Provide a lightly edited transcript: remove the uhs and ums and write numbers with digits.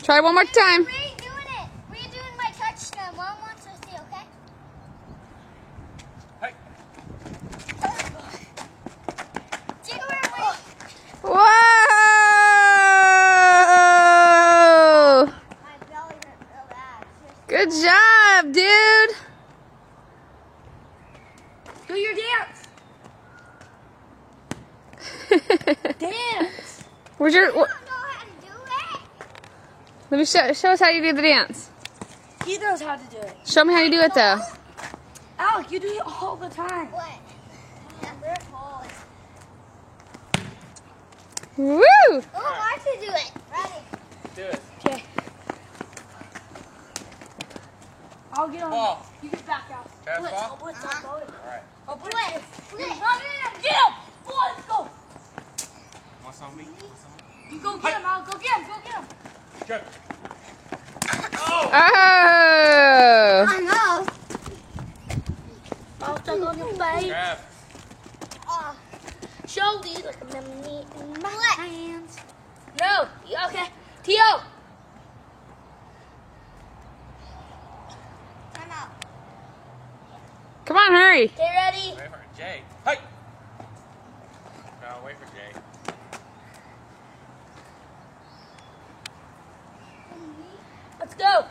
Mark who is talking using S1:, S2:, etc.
S1: Try one more time.
S2: Redoing it. Redoing my touchdown. Mom wants to see, okay?
S3: Hey.
S1: Whoa!
S2: My belly hurt real bad.
S1: Good job, dude.
S4: Do your dance. Dance.
S1: Where's your?
S2: I don't know how to do it.
S1: Let me show us how you do the dance.
S4: He knows how to do it.
S1: Show me how you do it though.
S4: Alec, you do it all the time.
S2: What? Number 4.
S1: Woo!
S2: Oh, Martha do it. Ready.
S3: Do it.
S4: Okay. I'll get on.
S3: Ball.
S4: You get back out.
S3: Pass
S4: Blitz.
S3: ball?
S4: I'll blitz. I'll go.
S3: Alright.
S4: I'll blitz.
S2: Blitz.
S4: Run in. Get him. Let's go.
S3: Want some meat?
S4: You go get him. I'll go get him. Go get him.
S3: Go.
S1: Oh!
S2: I know.
S4: I'll stuck on your face.
S3: Grab.
S4: Show these like a memory in my
S2: Blitz.
S4: hands. No. Okay. T.O.
S2: Time out.
S1: Come on, hurry.
S4: Okay, ready?
S3: Wait for Jay. Hey. No, wait for Jay.
S4: Let's go.